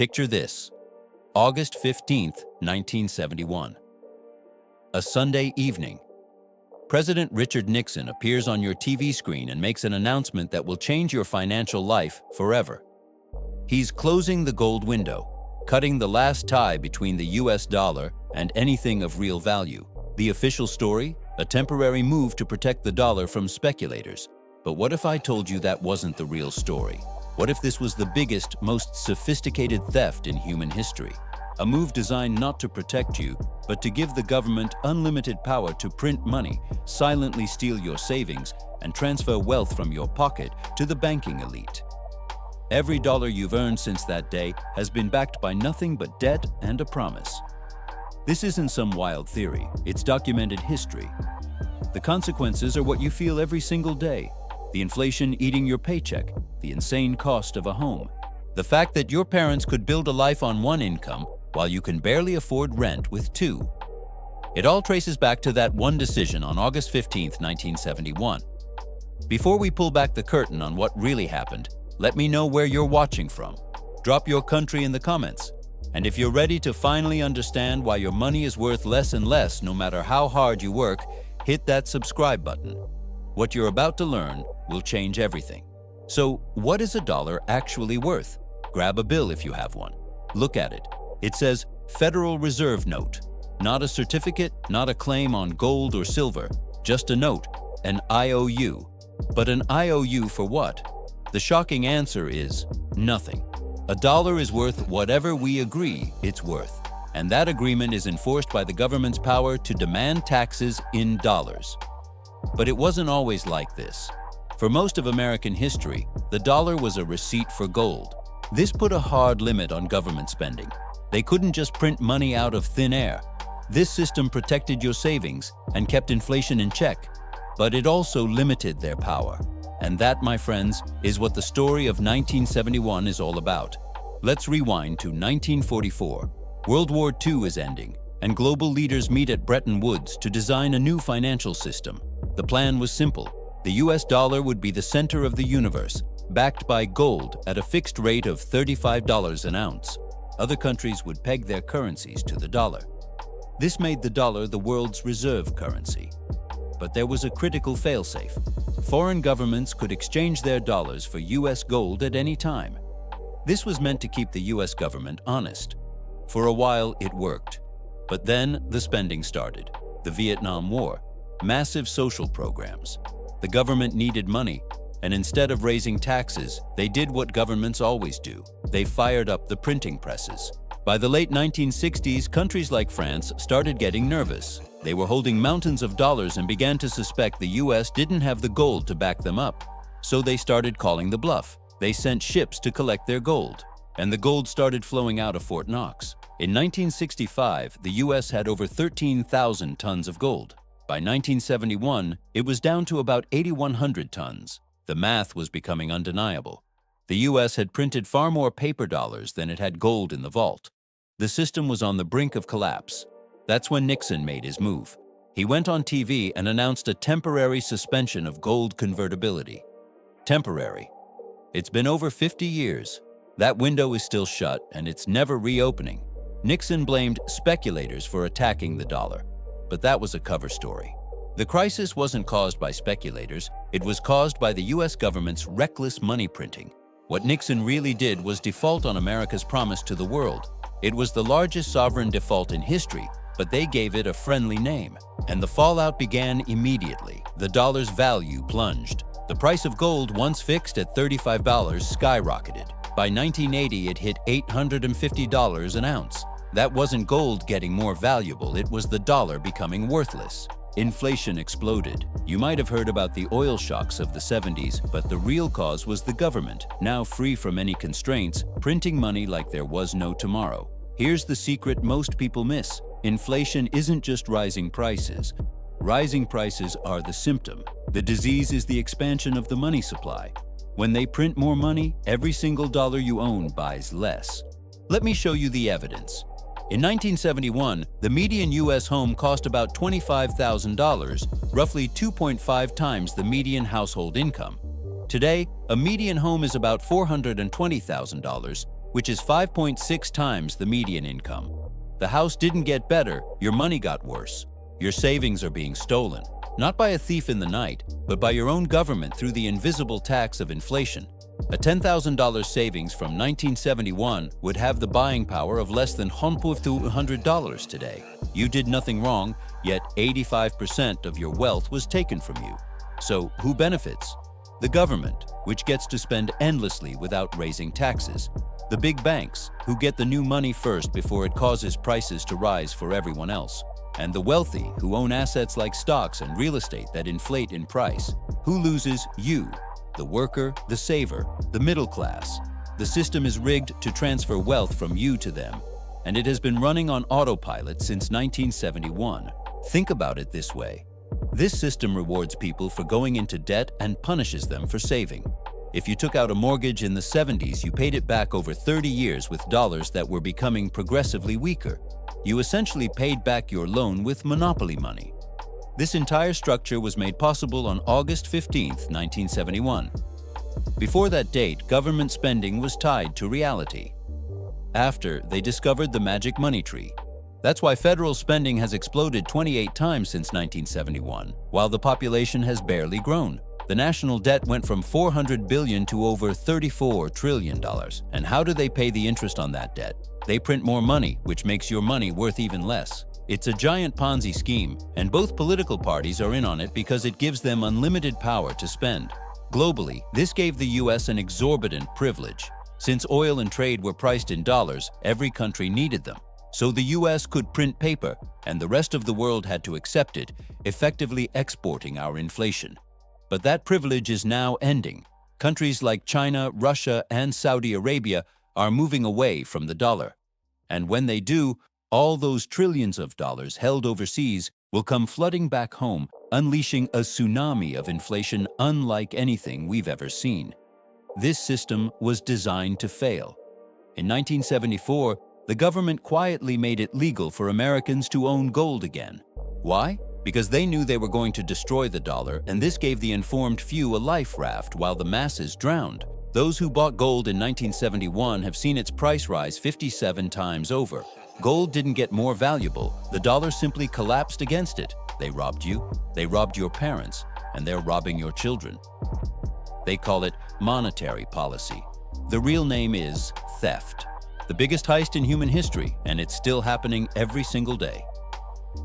Picture this: August 15th, 1971. A Sunday evening. President Richard Nixon appears on your TV screen and makes an announcement that will change your financial life forever. He's closing the gold window, cutting the last tie between the US dollar and anything of real value. The official story? A temporary move to protect the dollar from speculators. But what if I told you that wasn't the real story? What if this was the biggest, most sophisticated theft in human history? A move designed not to protect you, but to give the government unlimited power to print money, silently steal your savings, and transfer wealth from your pocket to the banking elite. Every dollar you've earned since that day has been backed by nothing but debt and a promise. This isn't some wild theory, it's documented history. The consequences are what you feel every single day. The inflation eating your paycheck, the insane cost of a home, the fact that your parents could build a life on one income while you can barely afford rent with two. It all traces back to that one decision on August 15, 1971. Before we pull back the curtain on what really happened, let me know where you're watching from. Drop your country in the comments. And if you're ready to finally understand why your money is worth less and less no matter how hard you work, hit that subscribe button. What you're about to learn will change everything. So, what is a dollar actually worth? Grab a bill if you have one. Look at it. It says Federal Reserve Note. Not a certificate, not a claim on gold or silver, just a note, an IOU. But an IOU for what? The shocking answer is nothing. A dollar is worth whatever we agree it's worth, and that agreement is enforced by the government's power to demand taxes in dollars. But it wasn't always like this. For most of American history, the dollar was a receipt for gold. This put a hard limit on government spending. They couldn't just print money out of thin air. This system protected your savings and kept inflation in check, but it also limited their power. And that, my friends, is what the story of 1971 is all about. Let's rewind to 1944. World War II is ending, and global leaders meet at Bretton Woods to design a new financial system. The plan was simple. The US dollar would be the center of the universe, backed by gold at a fixed rate of $35 an ounce. Other countries would peg their currencies to the dollar. This made the dollar the world's reserve currency. But there was a critical failsafe. Foreign governments could exchange their dollars for US gold at any time. This was meant to keep the US government honest. For a while, it worked. But then the spending started. The Vietnam War, massive social programs. The government needed money, and instead of raising taxes, they did what governments always do. They fired up the printing presses. By the late 1960s, countries like France started getting nervous. They were holding mountains of dollars and began to suspect the US didn't have the gold to back them up. So they started calling the bluff. They sent ships to collect their gold, and the gold started flowing out of Fort Knox. In 1965, the US had over 13,000 tons of gold. By 1971, it was down to about 8,100 tons. The math was becoming undeniable. The US had printed far more paper dollars than it had gold in the vault. The system was on the brink of collapse. That's when Nixon made his move. He went on TV and announced a temporary suspension of gold convertibility. Temporary. It's been over 50 years. That window is still shut, and it's never reopening. Nixon blamed speculators for attacking the dollar, but that was a cover story. The crisis wasn't caused by speculators, it was caused by the US government's reckless money printing. What Nixon really did was default on America's promise to the world. It was the largest sovereign default in history, but they gave it a friendly name. And the fallout began immediately. The dollar's value plunged. The price of gold, once fixed at $35, skyrocketed. By 1980, it hit $850 an ounce. That wasn't gold getting more valuable, it was the dollar becoming worthless. Inflation exploded. You might have heard about the oil shocks of the 70s, but the real cause was the government, now free from any constraints, printing money like there was no tomorrow. Here's the secret most people miss. Inflation isn't just rising prices. Rising prices are the symptom. The disease is the expansion of the money supply. When they print more money, every single dollar you own buys less. Let me show you the evidence. In 1971, the median U.S. home cost about $25,000, roughly 2.5 times the median household income. Today, a median home is about $420,000, which is 5.6 times the median income. The house didn't get better, your money got worse. Your savings are being stolen, not by a thief in the night, but by your own government through the invisible tax of inflation. A $10,000 savings from 1971 would have the buying power of less than $100 today. You did nothing wrong, yet 85% of your wealth was taken from you. So who benefits? The government, which gets to spend endlessly without raising taxes. The big banks, who get the new money first before it causes prices to rise for everyone else. And the wealthy, who own assets like stocks and real estate that inflate in price. Who loses? You. The worker, the saver, the middle class. The system is rigged to transfer wealth from you to them, and it has been running on autopilot since 1971. Think about it this way. This system rewards people for going into debt and punishes them for saving. If you took out a mortgage in the 70s, you paid it back over 30 years with dollars that were becoming progressively weaker. You essentially paid back your loan with monopoly money. This entire structure was made possible on August 15, 1971. Before that date, government spending was tied to reality. After, they discovered the magic money tree. That's why federal spending has exploded 28 times since 1971, while the population has barely grown. The national debt went from $400 billion to over $34 trillion. And how do they pay the interest on that debt? They print more money, which makes your money worth even less. It's a giant Ponzi scheme, and both political parties are in on it because it gives them unlimited power to spend. Globally, this gave the US an exorbitant privilege. Since oil and trade were priced in dollars, every country needed them. So the US could print paper, and the rest of the world had to accept it, effectively exporting our inflation. But that privilege is now ending. Countries like China, Russia, and Saudi Arabia are moving away from the dollar. And when they do, all those trillions of dollars held overseas will come flooding back home, unleashing a tsunami of inflation unlike anything we've ever seen. This system was designed to fail. In 1974, the government quietly made it legal for Americans to own gold again. Why? Because they knew they were going to destroy the dollar, and this gave the informed few a life raft while the masses drowned. Those who bought gold in 1971 have seen its price rise 57 times over. Gold didn't get more valuable, the dollar simply collapsed against it. They robbed you, they robbed your parents, and they're robbing your children. They call it monetary policy. The real name is theft. The biggest heist in human history, and it's still happening every single day.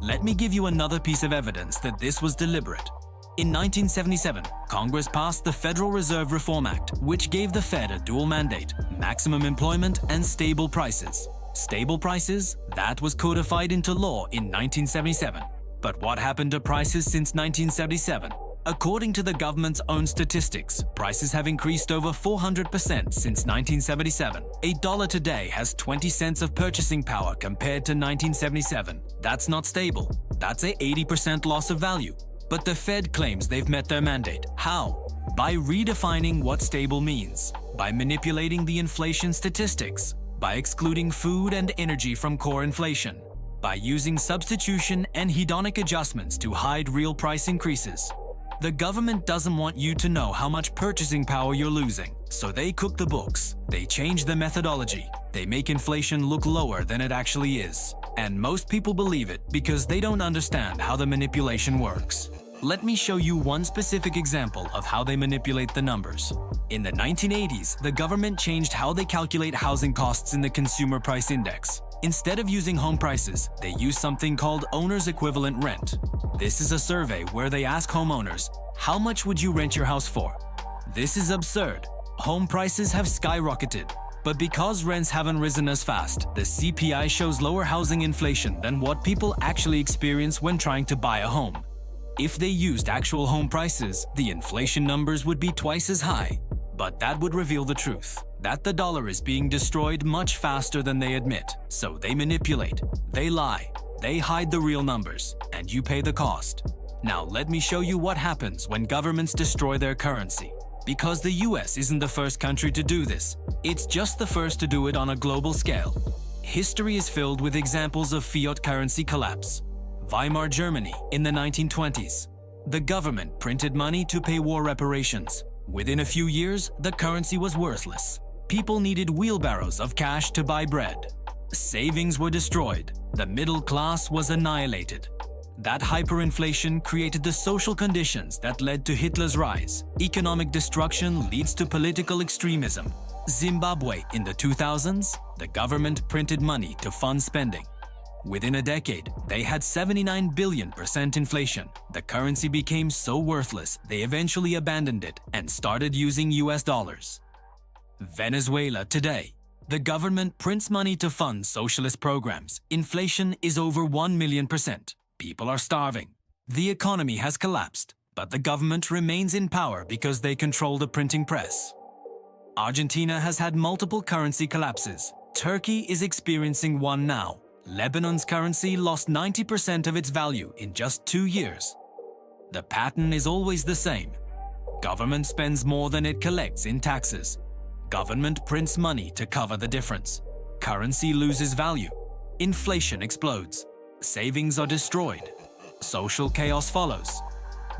Let me give you another piece of evidence that this was deliberate. In 1977, Congress passed the Federal Reserve Reform Act, which gave the Fed a dual mandate: maximum employment and stable prices. Stable prices? That was codified into law in 1977. But what happened to prices since 1977? According to the government's own statistics, prices have increased over 400% since 1977. $1 today has 20 cents of purchasing power compared to 1977. That's not stable. That's an 80% loss of value. But the Fed claims they've met their mandate. How? By redefining what stable means, by manipulating the inflation statistics, by excluding food and energy from core inflation, by using substitution and hedonic adjustments to hide real price increases. The government doesn't want you to know how much purchasing power you're losing, so they cook the books, they change the methodology, they make inflation look lower than it actually is. And most people believe it because they don't understand how the manipulation works. Let me show you one specific example of how they manipulate the numbers. In the 1980s, the government changed how they calculate housing costs in the Consumer Price Index. Instead of using home prices, they use something called owner's equivalent rent. This is a survey where they ask homeowners, how much would you rent your house for? This is absurd. Home prices have skyrocketed. But because rents haven't risen as fast, the CPI shows lower housing inflation than what people actually experience when trying to buy a home. If they used actual home prices, the inflation numbers would be twice as high. But that would reveal the truth, that the dollar is being destroyed much faster than they admit. So they manipulate, they lie, they hide the real numbers, and you pay the cost. Now let me show you what happens when governments destroy their currency. Because the US isn't the first country to do this, it's just the first to do it on a global scale. History is filled with examples of fiat currency collapse. Weimar Germany in the 1920s. The government printed money to pay war reparations. Within a few years, the currency was worthless. People needed wheelbarrows of cash to buy bread. Savings were destroyed. The middle class was annihilated. That hyperinflation created the social conditions that led to Hitler's rise. Economic destruction leads to political extremism. Zimbabwe in the 2000s, the government printed money to fund spending. Within a decade, they had 79 billion% inflation. The currency became so worthless, they eventually abandoned it and started using US dollars. Venezuela today. The government prints money to fund socialist programs. Inflation is over 1 million%. People are starving. The economy has collapsed, but the government remains in power because they control the printing press. Argentina has had multiple currency collapses. Turkey is experiencing one now. Lebanon's currency lost 90% of its value in just 2 years. The pattern is always the same. Government spends more than it collects in taxes. Government prints money to cover the difference. Currency loses value. Inflation explodes. Savings are destroyed. Social chaos follows.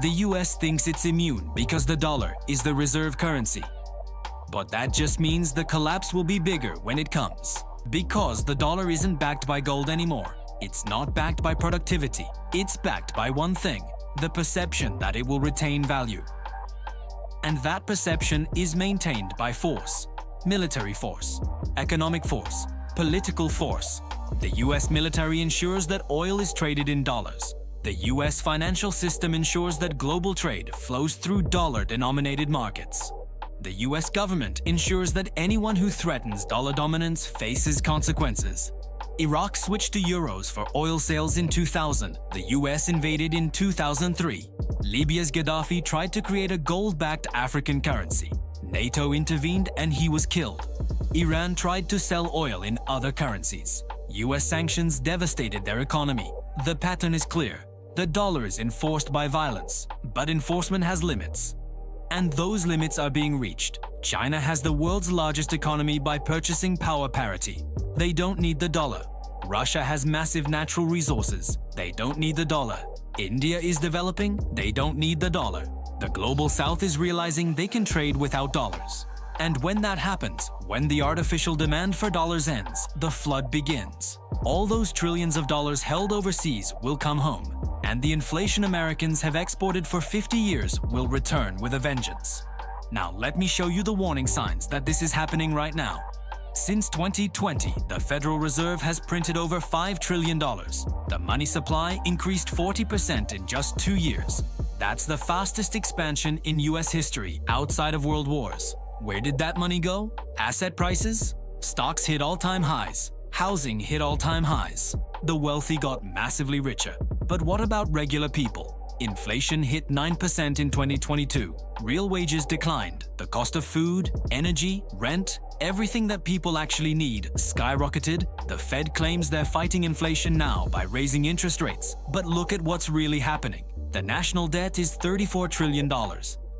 The US thinks it's immune because the dollar is the reserve currency. But that just means the collapse will be bigger when it comes. Because the dollar isn't backed by gold anymore. It's not backed by productivity. It's backed by one thing: the perception that it will retain value. And that perception is maintained by force. Military force, economic force, political force. The US military ensures that oil is traded in dollars. The US financial system ensures that global trade flows through dollar-denominated markets. The US government ensures that anyone who threatens dollar dominance faces consequences. Iraq switched to euros for oil sales in 2000. The US invaded in 2003. Libya's Gaddafi tried to create a gold-backed African currency. NATO intervened and he was killed. Iran tried to sell oil in other currencies. US sanctions devastated their economy. The pattern is clear. The dollar is enforced by violence, but enforcement has limits. And those limits are being reached. China has the world's largest economy by purchasing power parity. They don't need the dollar. Russia has massive natural resources. They don't need the dollar. India is developing. They don't need the dollar. The global south is realizing they can trade without dollars. And when that happens, when the artificial demand for dollars ends, the flood begins. All those trillions of dollars held overseas will come home, and the inflation Americans have exported for 50 years will return with a vengeance. Now let me show you the warning signs that this is happening right now. Since 2020, the Federal Reserve has printed over $5 trillion. The money supply increased 40% in just 2 years. That's the fastest expansion in US history outside of world wars. Where did that money go? Asset prices? Stocks hit all-time highs. Housing hit all-time highs. The wealthy got massively richer. But what about regular people? Inflation hit 9% in 2022. Real wages declined. The cost of food, energy, rent, everything that people actually need skyrocketed. The Fed claims they're fighting inflation now by raising interest rates. But look at what's really happening. The national debt is $34 trillion.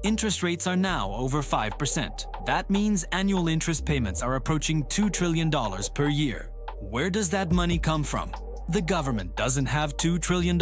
Interest rates are now over 5%. That means annual interest payments are approaching $2 trillion per year. Where does that money come from? The government doesn't have $2 trillion.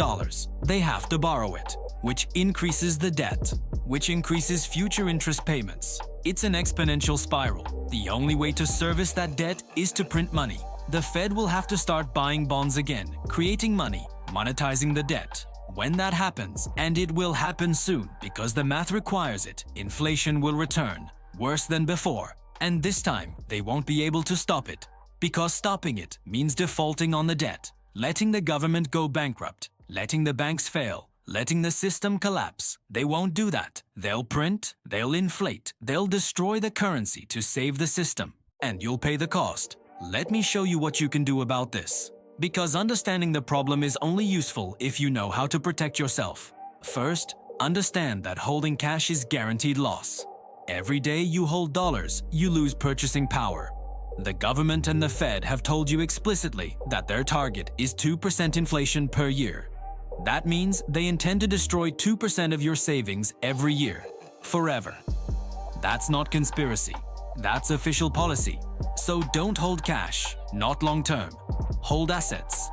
They have to borrow it, which increases the debt, which increases future interest payments. It's an exponential spiral. The only way to service that debt is to print money. The Fed will have to start buying bonds again, creating money, monetizing the debt. When that happens, and it will happen soon because the math requires it, inflation will return, worse than before. And this time, they won't be able to stop it. Because stopping it means defaulting on the debt, letting the government go bankrupt, letting the banks fail, letting the system collapse. They won't do that. They'll print, they'll inflate, they'll destroy the currency to save the system. And you'll pay the cost. Let me show you what you can do about this. Because understanding the problem is only useful if you know how to protect yourself. First, understand that holding cash is guaranteed loss. Every day you hold dollars, you lose purchasing power. The government and the Fed have told you explicitly that their target is 2% inflation per year. That means they intend to destroy 2% of your savings every year, forever. That's not conspiracy. That's official policy. So don't hold cash, not long-term. Hold assets.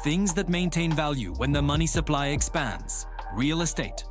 Things that maintain value when the money supply expands. Real estate.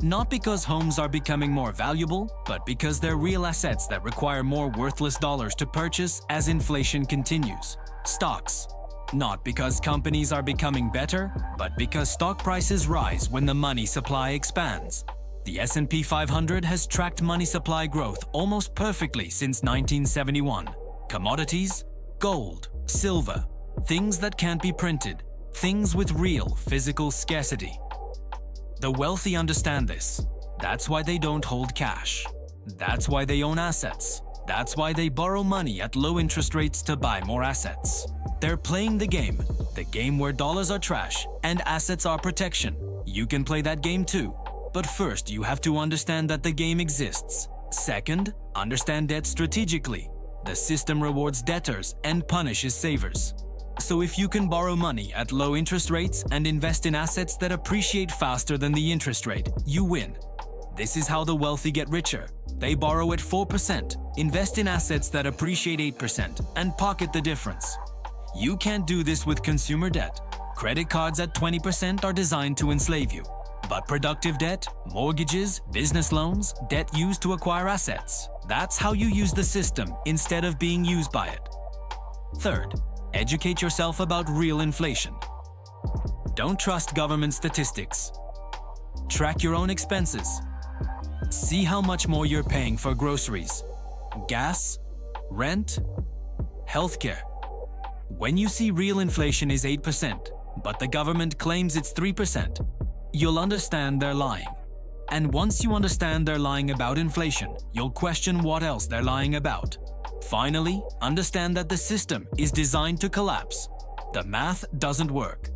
Not because homes are becoming more valuable, but because they're real assets that require more worthless dollars to purchase as inflation continues. Stocks. Not because companies are becoming better, but because stock prices rise when the money supply expands. The S&P 500 has tracked money supply growth almost perfectly since 1971. Commodities, gold, silver, things that can't be printed, things with real physical scarcity. The wealthy understand this. That's why they don't hold cash. That's why they own assets. That's why they borrow money at low interest rates to buy more assets. They're playing the game where dollars are trash and assets are protection. You can play that game too. But first, you have to understand that the game exists. Second, understand debt strategically. The system rewards debtors and punishes savers. So if you can borrow money at low interest rates and invest in assets that appreciate faster than the interest rate, you win. This is how the wealthy get richer. They borrow at 4%, invest in assets that appreciate 8%, and pocket the difference. You can't do this with consumer debt. Credit cards at 20% are designed to enslave you. But productive debt, mortgages, business loans, debt used to acquire assets, that's how you use the system instead of being used by it. Third, educate yourself about real inflation. Don't trust government statistics. Track your own expenses. See how much more you're paying for groceries, gas, rent, healthcare. When you see real inflation is 8%, but the government claims it's 3%, you'll understand they're lying. And once you understand they're lying about inflation, you'll question what else they're lying about. Finally, understand that the system is designed to collapse. The math doesn't work.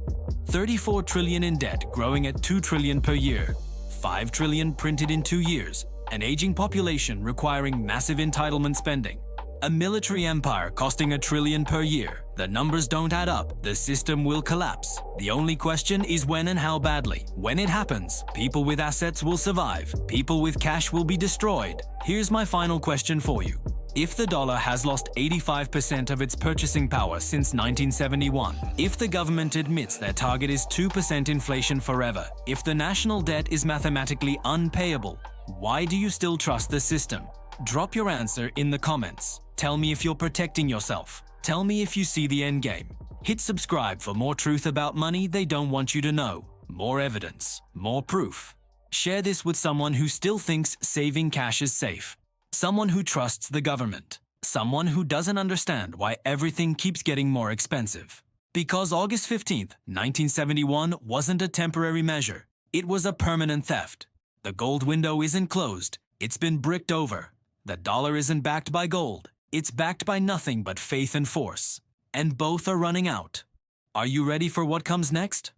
34 trillion in debt growing at 2 trillion per year, 5 trillion printed in 2 years, an aging population requiring massive entitlement spending, a military empire costing $1 trillion per year. The numbers don't add up. The system will collapse. The only question is when and how badly. When it happens, people with assets will survive. People with cash will be destroyed. Here's my final question for you. If the dollar has lost 85% of its purchasing power since 1971, if the government admits their target is 2% inflation forever, if the national debt is mathematically unpayable, why do you still trust the system? Drop your answer in the comments. Tell me if you're protecting yourself. Tell me if you see the end game. Hit subscribe for more truth about money they don't want you to know. More evidence, more proof. Share this with someone who still thinks saving cash is safe. Someone who trusts the government. Someone who doesn't understand why everything keeps getting more expensive. Because August 15th, 1971 wasn't a temporary measure. It was a permanent theft. The gold window isn't closed. It's been bricked over. The dollar isn't backed by gold. It's backed by nothing but faith and force. And both are running out. Are you ready for what comes next?